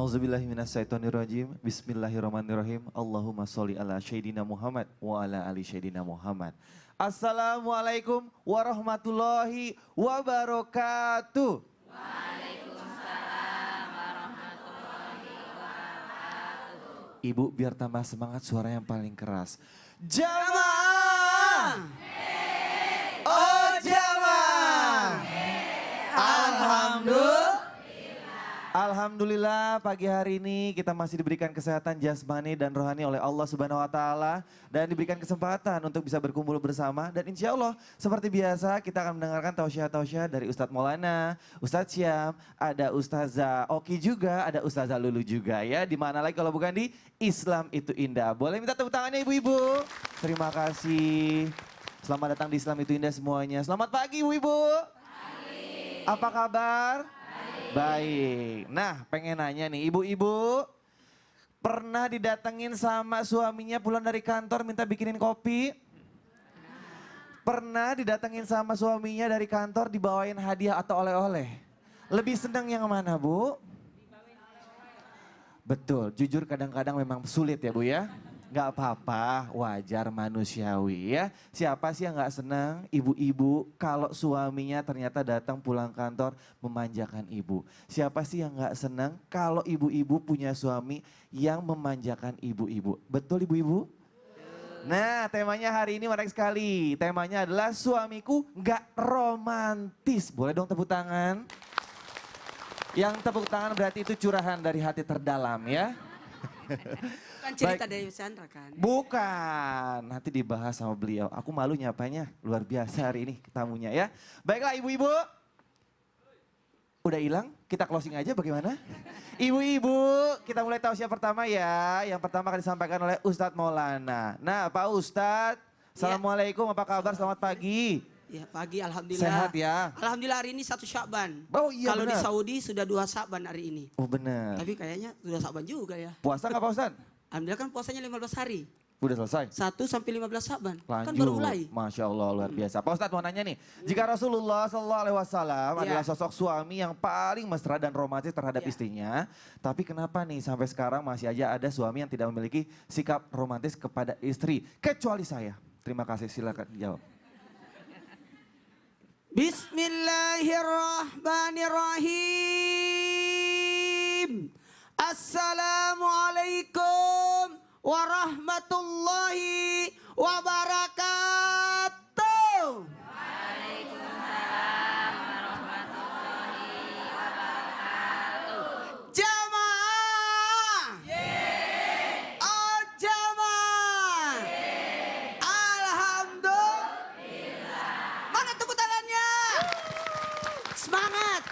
Auzubillahiminasyaitonirrajim. Bismillahirrahmanirrahim. Allahumma sholli ala Sayyidina Muhammad wa ala ali Sayyidina Muhammad. Assalamualaikum warahmatullahi wabarakatuh. Waalaikumsalam warahmatullahi wabarakatuh. Ibu biar tambah semangat suara yang paling keras. Jamaah! Oh jamaah! Alhamdulillah pagi hari ini kita masih diberikan kesehatan jasmani dan rohani oleh Allah Subhanahu wa taala dan diberikan kesempatan untuk bisa berkumpul bersama dan insya Allah seperti biasa kita akan mendengarkan tausiah-tausiah dari Ustadz Maulana, Ustadz Syam, ada Ustazah Oki juga, ada Ustazah Lulu juga ya. Di mana lagi kalau bukan di Islam itu Indah. Boleh minta tepuk tangannya ibu-ibu? Terima kasih. Selamat datang di Islam itu Indah semuanya. Selamat pagi ibu-ibu. Apa kabar? Baik. Nah, pengen nanya nih, ibu-ibu pernah didatengin sama suaminya pulang dari kantor minta bikinin kopi? Pernah didatengin sama suaminya dari kantor dibawain hadiah atau oleh-oleh? Lebih senang yang mana, Bu? Betul, jujur kadang-kadang memang sulit ya, Bu ya. Gak apa-apa, wajar manusiawi ya. Siapa sih yang gak senang ibu-ibu kalau suaminya ternyata datang pulang kantor memanjakan ibu. Siapa sih yang gak senang kalau ibu-ibu punya suami yang memanjakan ibu-ibu. Betul ibu-ibu? Nah temanya hari ini menarik sekali. Temanya adalah suamiku gak romantis. Boleh dong tepuk tangan? Yang tepuk tangan berarti itu curahan dari hati terdalam ya. Bukan cerita dari Sandra kan? Bukan, nanti dibahas sama beliau. Aku malu nyapanya, luar biasa hari ini tamunya ya. Baiklah ibu-ibu, udah hilang, kita closing aja bagaimana? Ibu-ibu, kita mulai tausiah pertama ya. Yang pertama akan disampaikan oleh Ustadz Maulana. Nah Pak Ustadz, Assalamualaikum, apa kabar, selamat pagi. Ya pagi alhamdulillah. Sehat ya? Alhamdulillah hari ini 1 Syakban. Oh iya kalau benar. di Saudi sudah 2 Syakban hari ini. Oh benar. Tapi kayaknya sudah Syakban juga ya. Puasa nggak Pak Ustadz? Alhamdulillah kan puasanya 15 hari. Udah selesai? 1 sampai 15 Syakban. Lanjut. Kan baru mulai. Masya Allah luar biasa. Pak Ustadz mau nanya nih, jika Rasulullah SAW adalah sosok suami yang paling mesra dan romantis terhadap istrinya, tapi kenapa nih sampai sekarang masih aja ada suami yang tidak memiliki sikap romantis kepada istri, kecuali saya? Terima kasih, silakan jawab. Bismillahirrahmanirrahim. Assalamualaikum warahmatullahi wabarakatuh. Waalaikumsalam warahmatullahi wabarakatuh. Jamaah. Oh jamaah. Alhamdulillah. Mana tepuk tangannya? Semangat.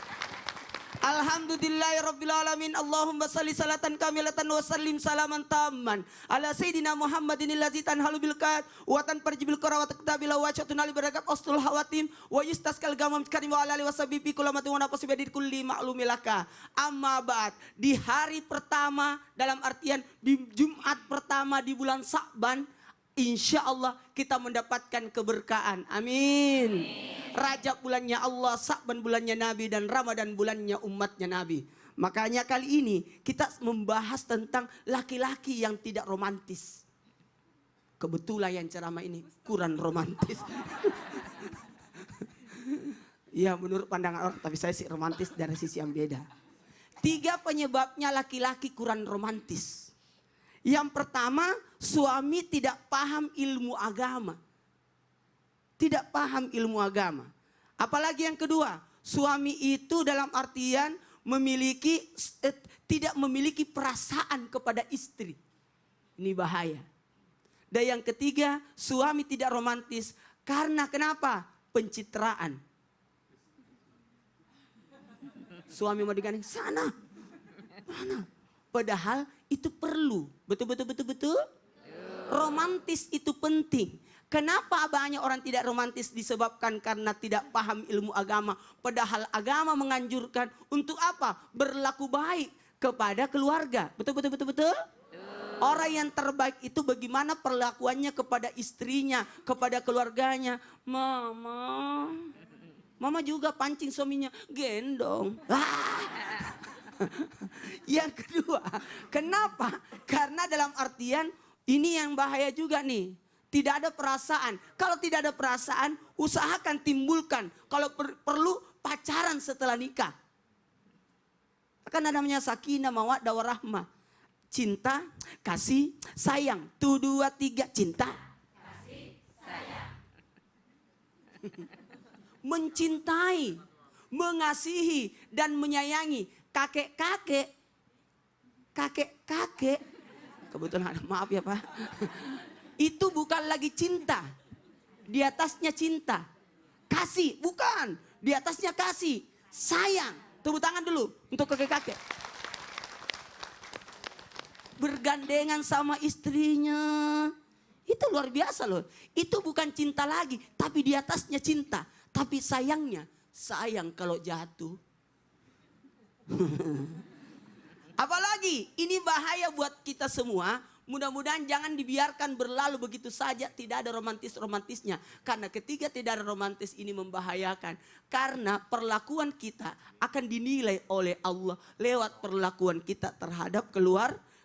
Alhamdulillahirrabbilalamin. Allahumma salli salatan kamilatan wa sallim salaman tamman ala sayyidina Muhammadin allazi tanhalu bil qad wa tanfarjibil qara wa taktabila wa syatun barakat astul hawatim wa yustaskal gamam karim wa ala alihi washabihi kullamatin wa nafsi bidir kulli ma'lumilaka. Amma ba'd. Di hari pertama dalam artian di Jumat pertama di bulan Syakban, insya Allah kita mendapatkan keberkahan. Amin. Rajab bulannya Allah, Syakban bulannya Nabi, dan Ramadan bulannya umatnya Nabi. Makanya kali ini kita membahas tentang laki-laki yang tidak romantis. Kebetulan yang ceramah ini kurang romantis. Ya menurut pandangan orang, tapi saya sih romantis dari sisi yang beda. 3 penyebabnya laki-laki kurang romantis. Yang pertama, suami tidak paham ilmu agama. Tidak paham ilmu agama. Apalagi yang kedua, suami itu dalam artian tidak memiliki perasaan kepada istri. Ini bahaya. Dan yang ketiga, suami tidak romantis karena kenapa? Pencitraan. Suami mau digandeng sana. Mana? Padahal itu perlu. Betul. Romantis itu penting. Kenapa banyak orang tidak romantis? Disebabkan karena tidak paham ilmu agama. Padahal agama menganjurkan untuk apa? Berlaku baik kepada keluarga. Betul. Orang yang terbaik itu bagaimana perlakuannya kepada istrinya, kepada keluarganya. Mama juga pancing suaminya, gendong. Yang kedua, kenapa? Karena dalam artian ini yang bahaya juga nih. Tidak ada perasaan. Kalau tidak ada perasaan, usahakan timbulkan. Kalau perlu pacaran setelah nikah. Kan ada namanya sakinah, mawaddah, warahmah. Cinta, kasih, sayang. Tuh, dua, tiga, cinta. Kasih, sayang. Mencintai, mengasihi, dan menyayangi. Kakek-kakek. Kebetulan ada, maaf ya Pak. Itu bukan lagi cinta. Di atasnya cinta. Kasih, bukan. Di atasnya kasih. Sayang. Tepuk tangan dulu untuk kakek-kakek. Bergandengan sama istrinya. Itu luar biasa loh. Itu bukan cinta lagi. Tapi di atasnya cinta. Tapi sayangnya. Sayang kalau jatuh. Apalagi ini bahaya buat kita semua. Mudah-mudahan jangan dibiarkan berlalu begitu saja, tidak ada romantis-romantisnya. Karena ketika tidak ada romantis ini membahayakan. Karena perlakuan kita akan dinilai oleh Allah lewat perlakuan kita terhadap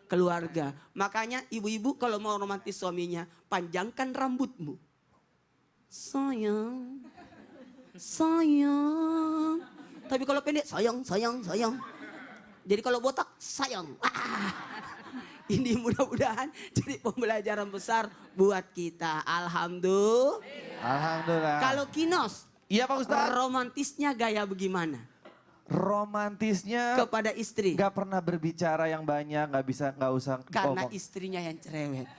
keluarga. Makanya ibu-ibu kalau mau romantis suaminya, panjangkan rambutmu. Sayang, sayang. Tapi kalau pendek, sayang, sayang, sayang. Jadi kalau botak, sayang. Ini mudah-mudahan jadi pembelajaran besar buat kita. Alhamdulillah. Kalau Kinos, Iya Pak Ustadz. romantisnya gaya bagaimana? Romantisnya Kepada istri. gak pernah berbicara yang banyak, gak usah Karena ngomong. istrinya yang cerewet.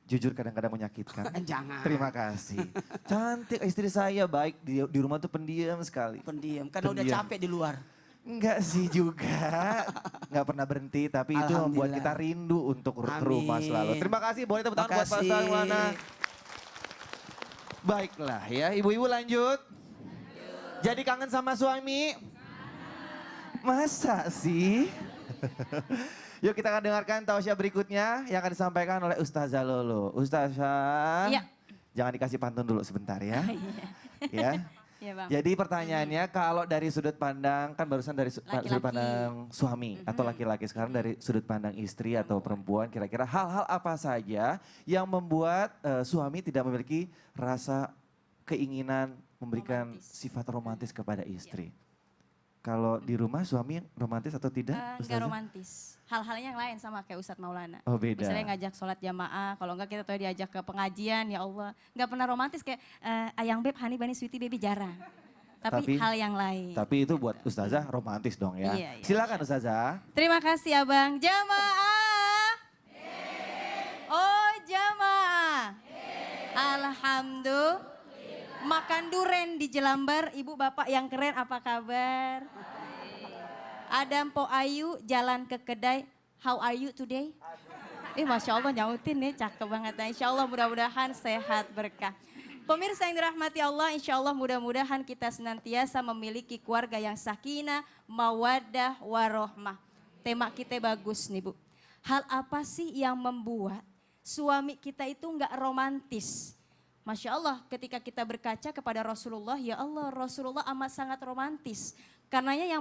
Jujur kadang-kadang menyakitkan. Jangan. Terima kasih. Cantik istri saya, baik di rumah tuh pendiam sekali. Pendiam, karena udah Pendiam. capek di luar. Enggak sih juga, nggak pernah berhenti, tapi itu membuat Alhamdulillah. kita rindu untuk ke rumah Amin. selalu. Terima kasih, boleh tepuk tangan buat Pak Makasih. Ustadz Maulana. Baiklah ya, ibu-ibu lanjut. Jadi kangen sama suami? Masa sih? Yuk kita akan dengarkan tausiah berikutnya yang akan disampaikan oleh Ustazah Lolo. Ustazah, Iya. jangan dikasih pantun dulu sebentar ya. Iya. Ya. Iya Bang. Jadi pertanyaannya kalau dari sudut pandang, kan barusan dari Laki-laki. sudut pandang suami atau laki-laki, sekarang dari sudut pandang istri atau perempuan, kira-kira hal-hal apa saja yang membuat suami tidak memiliki rasa keinginan memberikan Romantis. sifat romantis kepada istri? Kalau di rumah suami romantis atau tidak? Enggak Ustazah? romantis. Hal-halnya yang lain sama kayak Ustadz Maulana. Oh beda. Misalnya ngajak sholat jamaah, kalau enggak kita tuh diajak ke pengajian, ya Allah. Enggak pernah romantis kayak ayang beb, honey bunny, sweetie baby, jarang. Tapi hal yang lain. Tapi itu buat Ustazah romantis dong ya. Iya, iya. Silakan Ustazah. Terima kasih Abang. Jamaah. Oh jamaah. Alhamdulillah. Makan duren di Jelambar, ibu bapak yang keren apa kabar? Adam Po Ayu jalan ke kedai, how are you today? Masya Allah nyautin nih, cakep banget. Nah, insya Allah mudah-mudahan sehat berkah. Pemirsa yang dirahmati Allah, insya Allah mudah-mudahan kita senantiasa memiliki keluarga yang sakinah, mawaddah, warohmah. Tema kita bagus nih Bu. Hal apa sih yang membuat suami kita itu enggak romantis? Masya Allah ketika kita berkaca kepada Rasulullah, ya Allah Rasulullah amat sangat romantis. Karenanya yang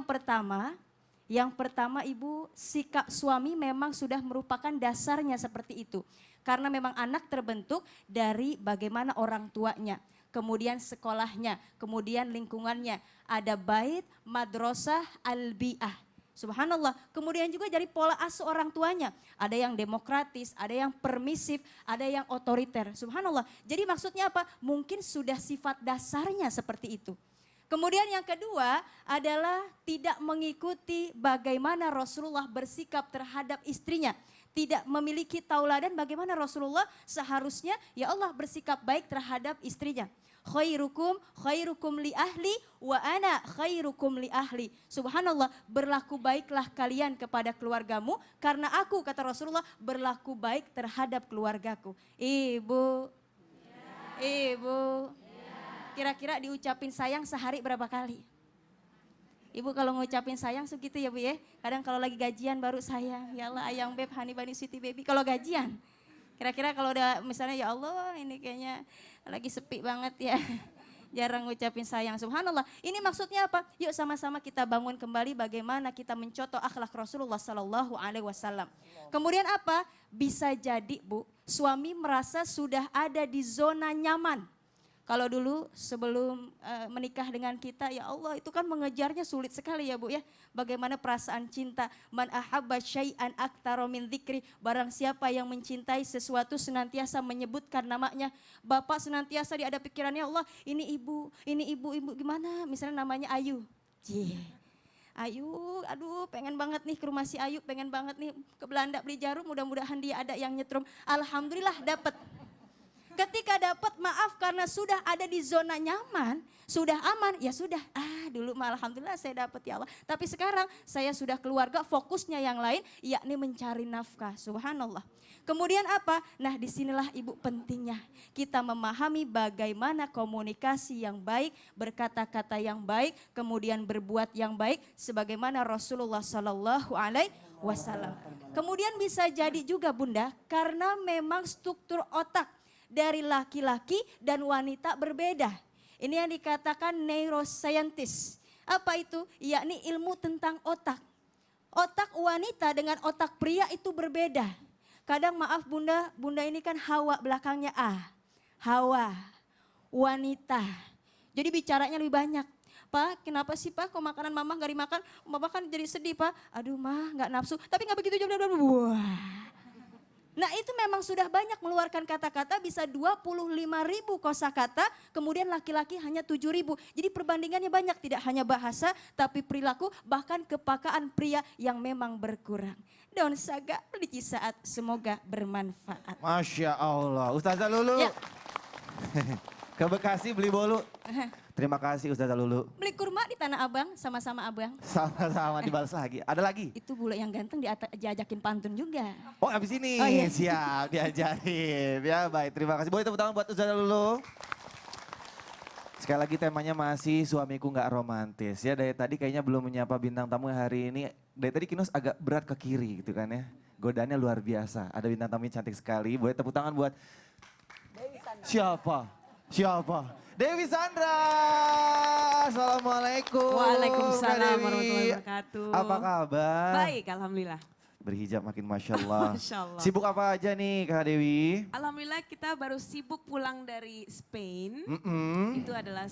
pertama Ibu, sikap suami memang sudah merupakan dasarnya seperti itu. Karena memang anak terbentuk dari bagaimana orang tuanya, kemudian sekolahnya, kemudian lingkungannya. Ada bait, madrasah, albiah. Subhanallah, kemudian juga dari pola asuh orang tuanya. Ada yang demokratis, ada yang permisif, ada yang otoriter. Subhanallah, jadi maksudnya apa? Mungkin sudah sifat dasarnya seperti itu. Kemudian yang kedua adalah tidak mengikuti bagaimana Rasulullah bersikap terhadap istrinya. Tidak memiliki tauladan bagaimana Rasulullah seharusnya ya Allah bersikap baik terhadap istrinya. Khairukum li ahli wa ana khairukum li ahli. Subhanallah, berlaku baiklah kalian kepada keluargamu karena aku kata Rasulullah berlaku baik terhadap keluargaku. Ibu, kira-kira diucapin sayang sehari berapa kali? Ibu kalau ngucapin sayang segitu ya Bu ya. Kadang kalau lagi gajian baru sayang. Ya Allah ayang beb, honey bunny, sweetie baby. Kalau gajian. Kira-kira kalau udah misalnya ya Allah ini kayaknya lagi sepi banget ya. jarang ngucapin sayang. Subhanallah. Ini maksudnya apa? Yuk sama-sama kita bangun kembali bagaimana kita mencontoh akhlak Rasulullah Sallallahu Alaihi Wasallam. Kemudian apa? Bisa jadi Bu, suami merasa sudah ada di zona nyaman. Kalau dulu sebelum menikah dengan kita, ya Allah itu kan mengejarnya sulit sekali ya Bu ya. Bagaimana perasaan cinta, man ahabba syai'an aktsara min dzikri, barang siapa yang mencintai sesuatu senantiasa menyebutkan namanya. Bapak senantiasa ada pikirannya, Allah ini ibu gimana? Misalnya namanya Ayu. Cie. Ayu, aduh pengen banget nih ke rumah si Ayu, pengen banget nih ke Belanda beli jarum, mudah-mudahan dia ada yang nyetrum. Alhamdulillah dapat. Ketika dapat maaf karena sudah ada di zona nyaman, sudah aman, ya sudah. Dulu mah alhamdulillah saya dapat ya Allah. Tapi sekarang saya sudah keluarga, fokusnya yang lain yakni mencari nafkah. Subhanallah. Kemudian apa? Nah disinilah ibu pentingnya. Kita memahami bagaimana komunikasi yang baik, berkata-kata yang baik, kemudian berbuat yang baik. Sebagaimana Rasulullah Sallallahu Alaihi Wasallam. Kemudian bisa jadi juga Bunda, karena memang struktur otak dari laki-laki dan wanita berbeda. Ini yang dikatakan neuroscientist. Apa itu? Yakni ilmu tentang otak. Otak wanita dengan otak pria itu berbeda. Kadang maaf bunda ini kan Hawa belakangnya A. Hawa, wanita. Jadi bicaranya lebih banyak. Pak, kenapa sih Pak kok makanan mama gak dimakan? Mama kan jadi sedih Pak. Aduh mah gak nafsu. Tapi gak begitu juga. Wah. Nah itu memang sudah banyak mengeluarkan kata-kata bisa 25.000 kosakata, kemudian laki-laki hanya 7.000. Jadi perbandingannya banyak, tidak hanya bahasa tapi perilaku bahkan kepakaan pria yang memang berkurang. Daun saga di saat semoga bermanfaat. Masya Allah, Ustazah Lulu. Ya. Ke Bekasi beli bolu. Terima kasih Ustazah Lulu. Beli kurma di Tanah Abang, sama-sama Abang. Sama-sama dibalas lagi. Ada lagi? Itu bule yang ganteng diajakin pantun juga. Oh abis ini, Oh, iya. siap diajarin. Ya baik, terima kasih. Boleh tepuk tangan buat Ustazah Lulu. Sekali lagi temanya masih suamiku nggak romantis. Ya dari tadi kayaknya belum menyapa bintang tamu hari ini. Dari tadi Kinos agak berat ke kiri gitu kan ya. Godaannya luar biasa. Ada bintang tamu yang cantik sekali. Boleh tepuk tangan buat siapa? Dewi Sandra. Assalamualaikum. Waalaikumsalam Kak Dewi. warahmatullahi wabarakatuh. Apa kabar? Baik, alhamdulillah. Berhijab makin Masya Allah. Masya Allah. Sibuk apa aja nih Kak Dewi? Alhamdulillah kita baru sibuk pulang dari Spain. Itu adalah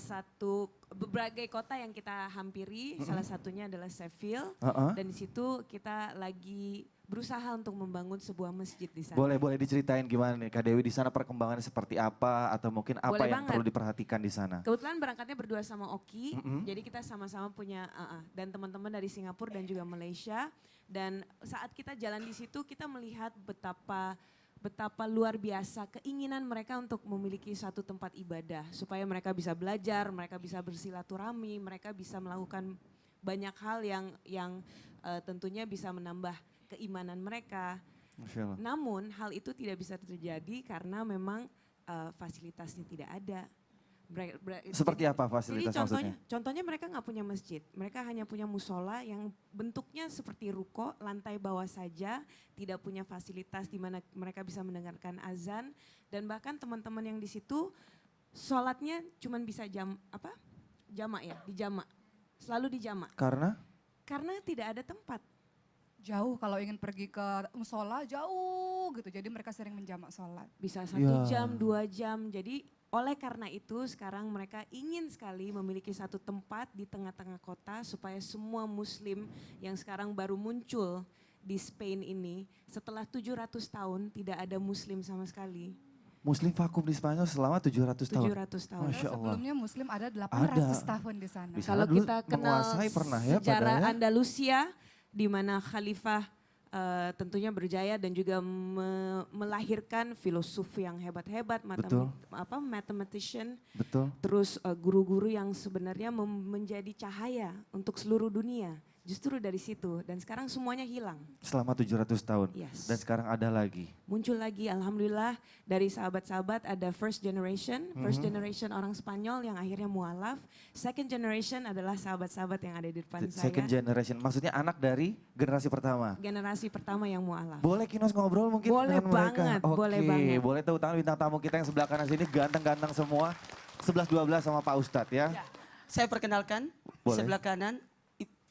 berbagai kota yang kita hampiri. Salah satunya adalah Sheffield. Dan di situ kita lagi berusaha untuk membangun sebuah masjid di sana. Boleh diceritain gimana nih Kak Dewi di sana perkembangannya seperti apa atau mungkin apa Boleh yang banget. perlu diperhatikan di sana? Kebetulan berangkatnya berdua sama Oki, jadi kita sama-sama punya dan teman-teman dari Singapura dan juga Malaysia. Dan saat kita jalan di situ kita melihat betapa luar biasa keinginan mereka untuk memiliki satu tempat ibadah supaya mereka bisa belajar, mereka bisa bersilaturahmi, mereka bisa melakukan banyak hal yang tentunya bisa menambah keimanan mereka. Masya Allah. Namun hal itu tidak bisa terjadi karena memang fasilitasnya tidak ada. Seperti apa Jadi fasilitas maksudnya? contohnya mereka nggak punya masjid, mereka hanya punya musola yang bentuknya seperti ruko, lantai bawah saja, tidak punya fasilitas di mana mereka bisa mendengarkan azan dan bahkan teman-teman yang di situ sholatnya cuma bisa jamak ya, dijamak, selalu dijamak. Karena tidak ada tempat. Jauh kalau ingin pergi ke musola jauh gitu. Jadi mereka sering menjamak sholat. Bisa 1 Ya. jam, 2 jam. Jadi oleh karena itu sekarang mereka ingin sekali memiliki satu tempat di tengah-tengah kota supaya semua muslim yang sekarang baru muncul di Spain ini setelah 700 tahun tidak ada muslim sama sekali. Muslim vakum di Spanyol selama 700 tahun. 700 tahun. Masya Allah. Sebelumnya Muslim ada 800 Ada. tahun di sana. Bisa. Kalau Dulu kita kenal menguasai pernah ya sejarah padahal ya. Andalusia di mana khalifah tentunya berjaya dan juga melahirkan filosof yang hebat-hebat, Betul. mathematician, Betul. terus guru-guru yang sebenarnya menjadi cahaya untuk seluruh dunia. Justru dari situ dan sekarang semuanya hilang. Selama 700 tahun. Yes. Dan sekarang ada lagi. Muncul lagi alhamdulillah dari sahabat-sahabat ada first generation orang Spanyol yang akhirnya mualaf. Second generation adalah sahabat-sahabat yang ada di depan saya. Second generation. Maksudnya anak dari generasi pertama. Generasi pertama yang mualaf. Boleh Kinos ngobrol mungkin Boleh dengan mereka? banget, Oke, boleh banget. boleh tahu tangan bintang tamu kita yang sebelah kanan sini ganteng-ganteng semua. 11-12 sama Pak Ustadz ya. Saya perkenalkan, Boleh. sebelah kanan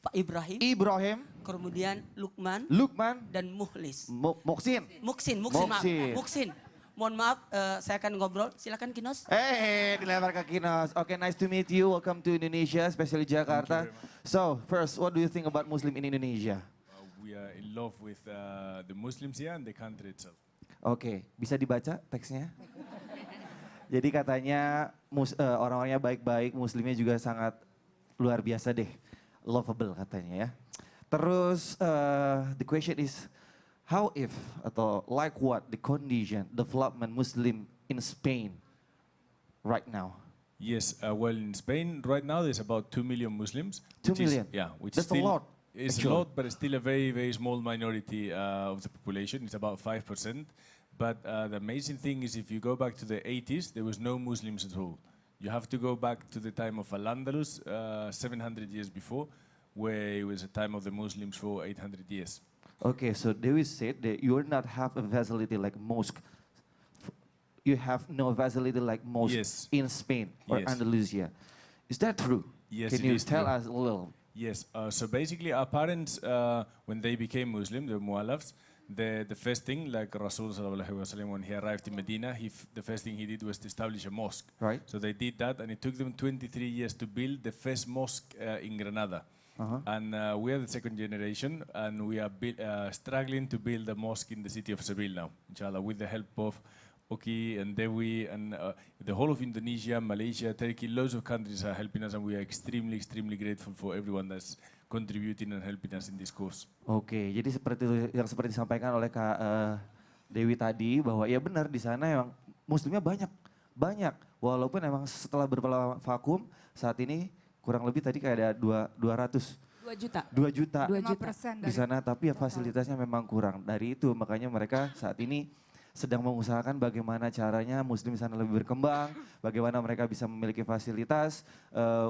Pak Ibrahim, Ibrahim, kemudian Lukman, Lukman, dan Muhlis. Moksin. Muksin, Muksin. maaf. Muksin. Mohon maaf, saya akan ngobrol. Silakan Kinos. Dilempar ke Kinos. Okay, nice to meet you. Welcome to Indonesia, especially Jakarta. So, first, what do you think about Muslim in Indonesia? We are in love with the Muslims here and the country itself. Oke, bisa dibaca teksnya? Jadi katanya orang-orangnya baik-baik, Muslimnya juga sangat luar biasa deh. Lovable katanya ya. Terus, the question is, how if atau like what the condition development Muslim in Spain right now? Yes, well, in Spain right now there's about 2 million Muslims. 2 which is- million? yeah, which That's is a still, lot, It's actually. a lot, but it's still a very, very small minority of the population. It's about 5%. But the amazing thing is if you go back to the 80s, there was no Muslims at all. You have to go back to the time of Al-Andalus, 700 years before, where it was a time of the Muslims for 800 years. Okay, so Dewi said that you will not have a facility like mosque. You have no facility like mosque Yes. in Spain or Yes. Andalusia. Is that true? Yes, Can it you is tell true. us a little? Yes, so basically our parents, when they became Muslim, the Mu'alafs, the first thing, like Rasul sallallahu alaihi wasallam, when he arrived in Medina, the first thing he did was to establish a mosque. Right. So they did that, and it took them 23 years to build the first mosque in Granada. And we are the second generation, and we are struggling to build a mosque in the city of Seville now, inshallah, with the help of Oki and Dewi and the whole of Indonesia, Malaysia, Turkey, loads of countries are helping us, and we are extremely, extremely grateful for everyone that's contributing and helping us in this cause. Oke, jadi seperti itu yang seperti disampaikan oleh Kak Dewi tadi bahwa ya benar di sana emang Muslimnya banyak. Walaupun emang setelah berpala vakum saat ini kurang lebih tadi kayak ada 200. 2 juta. 2 juta 2 juta. 5% di dari sana, tapi ya fasilitasnya memang kurang. Dari itu makanya mereka saat ini sedang mengusahakan bagaimana caranya Muslim di sana lebih berkembang, bagaimana mereka bisa memiliki fasilitas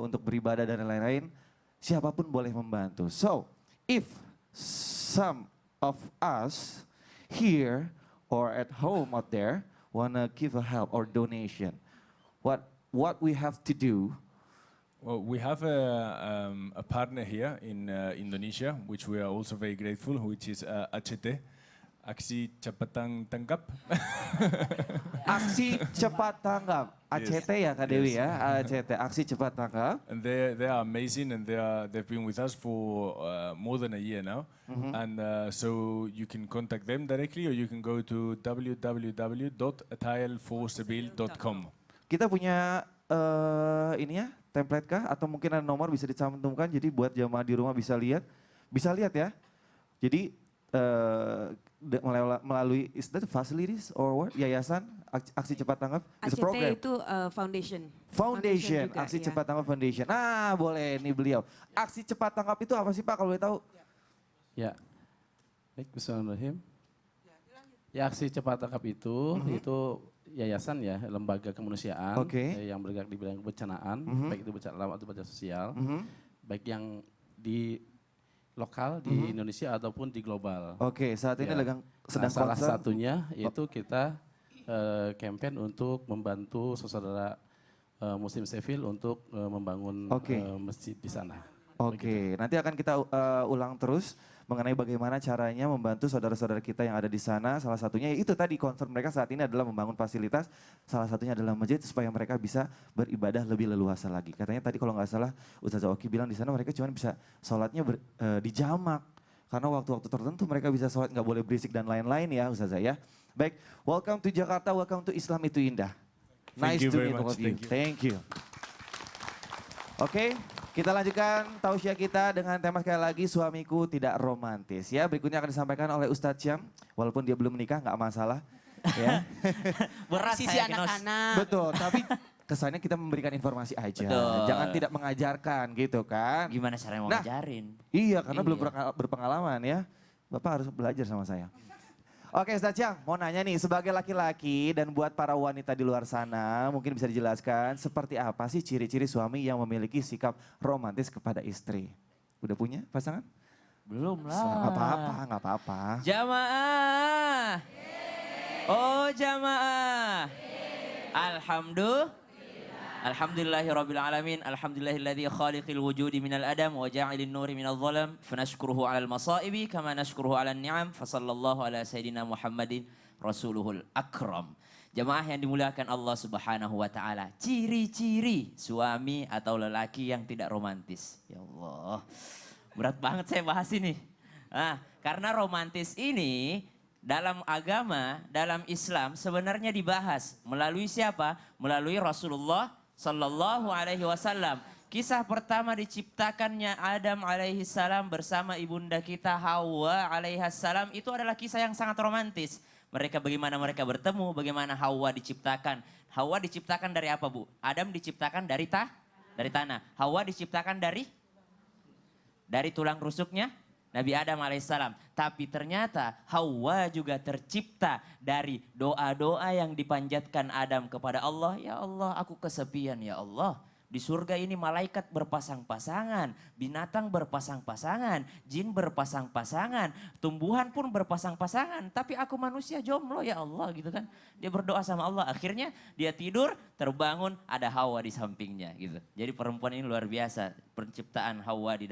untuk beribadah dan lain-lain. Siapapun boleh membantu. So, if some of us here or at home out there wanna give a help or donation, what we have to do? Well, we have a partner here in Indonesia, which we are also very grateful, which is ACT, Aksi Cepatang Tangkap. Aksi Cepat Tanggap, ACT ya Kak Dewi ya, ACT, Aksi Cepat Tanggap. And they are amazing, and they've been with us for more than a year now. And so you can contact them directly, or you can go to www.atayalforsabil.com. Kita punya ini ya, template kah? Atau mungkin ada nomor bisa dicantumkan, jadi buat jamaah di rumah bisa lihat ya. Jadi melalui is that facilities or what? Yayasan Aksi Cepat Tanggap, it's a ACT program. itu foundation. Foundation, juga, Aksi ya. Cepat Tanggap Foundation. Ah, boleh nih beliau. Aksi Cepat Tanggap itu apa sih Pak kalau boleh tahu? Ya, baik, bismillahirrahmanirrahim. Ya, Aksi Cepat Tangkap itu yayasan ya, lembaga kemanusiaan Oke. yang bergerak di bidang kebencanaan, baik itu bencana alam atau bencana sosial, baik yang di lokal di Indonesia ataupun di global. Oke, saat ini Ya. sedang Salah concern. satunya yaitu kita campaign untuk membantu saudara Muslim Seville untuk membangun Oke. masjid di sana. Oke, nanti akan kita ulang terus mengenai bagaimana caranya membantu saudara-saudara kita yang ada di sana. Salah satunya itu tadi concern mereka saat ini adalah membangun fasilitas. Salah satunya adalah masjid supaya mereka bisa beribadah lebih leluasa lagi. Katanya tadi kalau nggak salah Ustazah Oki bilang di sana mereka cuma bisa sholatnya di jamak. Karena waktu-waktu tertentu mereka bisa sholat, nggak boleh berisik dan lain-lain ya Ustazah ya. Baik, welcome to Jakarta, welcome to Islam Itu Indah. Thank Nice you to very meet all much, of you. thank you. Thank you. Oke, kita lanjutkan tausiah kita dengan tema sekali lagi suamiku tidak romantis ya. Berikutnya akan disampaikan oleh Ustadz Syam, walaupun dia belum menikah nggak masalah ya. Berat Sisi saya Kinos. anak-anak. Betul, tapi kesannya kita memberikan informasi aja. Betul. Jangan tidak mengajarkan gitu kan. Gimana caranya mau Nah, ngajarin? Iya, karena belum Iya. berpengalaman ya. Bapak harus belajar sama saya. Oke Ustadz Syam, mau nanya nih, sebagai laki-laki dan buat para wanita di luar sana, mungkin bisa dijelaskan seperti apa sih ciri-ciri suami yang memiliki sikap romantis kepada istri? Udah punya pasangan? Belum Nggak lah. apa-apa, nggak apa-apa. Jamaah. Oh jamaah. Alhamdulillah. Alhamdulillahirabbil alamin. Alhamdulillahilladzi khaliqil wujudi minal adam wa ja'ilin nuri minadh dhalam. Fanashkuruhu 'alal masaibi kama nashkuruhu 'alan ni'am. Fasallallahu ala sayidina Muhammadin rasuluhul akram. Jemaah yang dimuliakan Allah Subhanahu wa taala. Ciri-ciri suami atau lelaki yang tidak romantis. Ya Allah. Berat banget saya bahas ini. Karena romantis ini dalam agama, dalam Islam sebenarnya dibahas melalui siapa? Melalui Rasulullah Sallallahu Alaihi Wasallam. Kisah pertama diciptakannya Adam alaihi salam bersama ibunda kita Hawa alaihi salam itu adalah kisah yang sangat romantis. Bagaimana mereka bertemu, bagaimana Hawa diciptakan. Hawa diciptakan dari apa, Bu? Adam diciptakan dari tanah. Hawa diciptakan dari tulang rusuknya Nabi Adam alaihissalam. Tapi ternyata Hawa juga tercipta dari doa-doa yang dipanjatkan Adam kepada Allah. Ya Allah, aku kesepian ya Allah. Di surga ini malaikat berpasang-pasangan, binatang berpasang-pasangan, jin berpasang-pasangan, tumbuhan pun berpasang-pasangan. Tapi aku manusia jomblo ya Allah gitu kan. Dia berdoa sama Allah, akhirnya dia tidur, terbangun, ada Hawa di sampingnya gitu. Jadi perempuan ini luar biasa, penciptaan Hawa di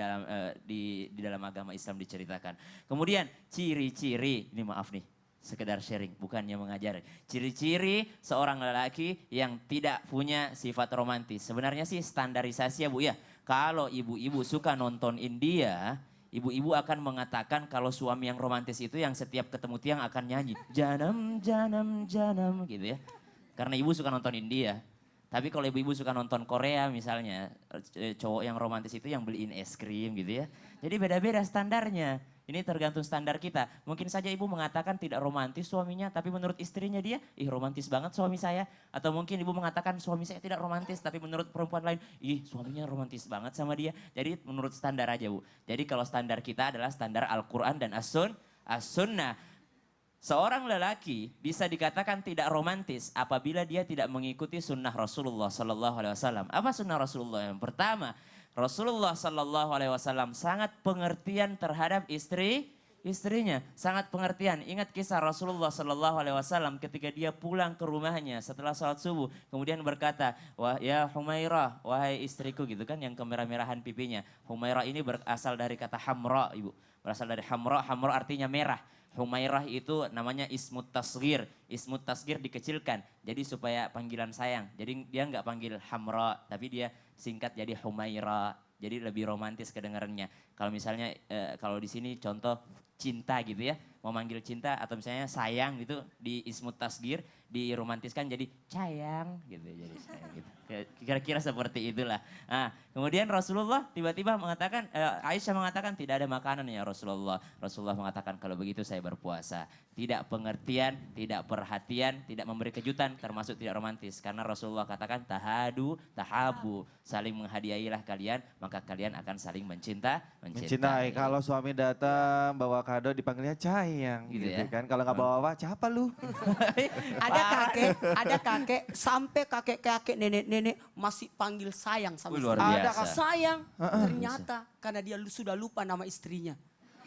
dalam agama Islam diceritakan. Kemudian ciri-ciri, ini maaf nih. Sekedar sharing, bukannya mengajar. Ciri-ciri seorang lelaki yang tidak punya sifat romantis. Sebenarnya sih standarisasi ya Bu ya. Kalau ibu-ibu suka nonton India, ibu-ibu akan mengatakan kalau suami yang romantis itu yang setiap ketemu tiang akan nyanyi. Janam, janam, janam gitu ya. Karena ibu suka nonton India. Tapi kalau ibu-ibu suka nonton Korea misalnya, cowok yang romantis itu yang beliin es krim gitu ya. Jadi beda-beda standarnya. Ini tergantung standar kita. Mungkin saja ibu mengatakan tidak romantis suaminya, tapi menurut istrinya dia, ih romantis banget suami saya. Atau mungkin ibu mengatakan suami saya tidak romantis, tapi menurut perempuan lain, ih suaminya romantis banget sama dia. Jadi menurut standar aja Bu. Jadi kalau standar kita adalah standar Al-Quran dan As-Sunnah. Seorang lelaki bisa dikatakan tidak romantis apabila dia tidak mengikuti sunnah Rasulullah SAW. Apa sunnah Rasulullah? Yang pertama, Rasulullah Sallallahu Alaihi Wasallam sangat pengertian terhadap istrinya, sangat pengertian. Ingat kisah Rasulullah Sallallahu Alaihi Wasallam ketika dia pulang ke rumahnya setelah sholat subuh, kemudian berkata, wah ya Humairah, wahai istriku gitu kan, yang kemerah-merahan pipinya. Humairah ini berasal dari kata hamra, ibu, berasal dari hamra, hamra artinya merah. Humairah itu namanya ismut tasghir. Ismut tasghir dikecilkan. Jadi supaya panggilan sayang. Jadi dia nggak panggil Hamra, tapi dia singkat jadi Humairah. Jadi lebih romantis kedengarannya. Kalau misalnya kalau di sini contoh cinta gitu ya. Mau manggil cinta atau misalnya sayang gitu di ismut tasghir diromantiskan jadi sayang gitu. Jadi sayang gitu. Kira-kira seperti itulah. Nah, kemudian Rasulullah tiba-tiba mengatakan, Aisyah mengatakan tidak ada makanan ya Rasulullah. Rasulullah mengatakan kalau begitu saya berpuasa. Tidak pengertian, tidak perhatian, tidak memberi kejutan termasuk tidak romantis. Karena Rasulullah katakan tahadu, tahabu. Saling menghadiahilah kalian maka kalian akan saling mencintai. Kalau suami datang bawa kado dipanggilnya sayang gitu ya? kan. Kalau nggak bawa apa, siapa lu? Ada kakek, sampai kakek-kakek, nenek-nenek masih panggil sayang sama Luar istrinya. biasa. Ada sayang, ternyata karena dia sudah lupa nama istrinya.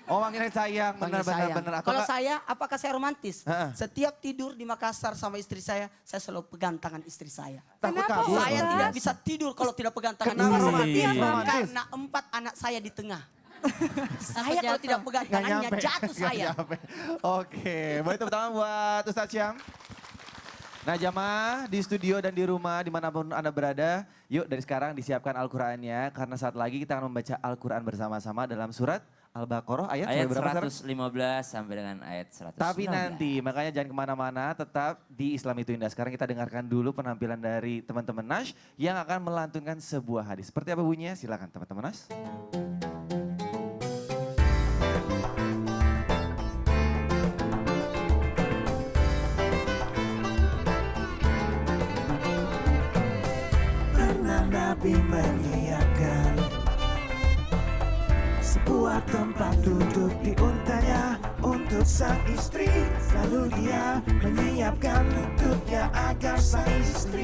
Oh manggilnya sayang, Panggil sayang. benar. Kalau saya, apakah saya romantis? Setiap tidur di Makassar sama istri saya selalu pegang tangan istri saya. Takut Kenapa, kabur. Saya tidak bisa tidur kalau tidak pegang tangan Kenapa istri. romantis? Karena 4 anak saya di tengah. Saya kalau tidak pegang Nggak tangannya nyampe, jatuh nggak saya. nyampe. Oke, boleh tepuk tangan buat Ustadz Syam. Nah jamaah di studio dan di rumah dimanapun Anda berada, yuk dari sekarang disiapkan Al-Qurannya. Karena saat lagi kita akan membaca Al-Quran bersama-sama dalam surat Al-Baqarah ayat berapa sekarang? 115 sampai dengan ayat 119. Tapi nanti makanya jangan kemana-mana, tetap di Islam itu Indah. Sekarang kita dengarkan dulu penampilan dari teman-teman Nash yang akan melantunkan sebuah hadis. Seperti apa bunyinya? Silakan teman-teman Nash. Nabi menyiapkan sebuah tempat duduk di untanya untuk sang istri. Lalu dia menyiapkan tutupnya agar sang istri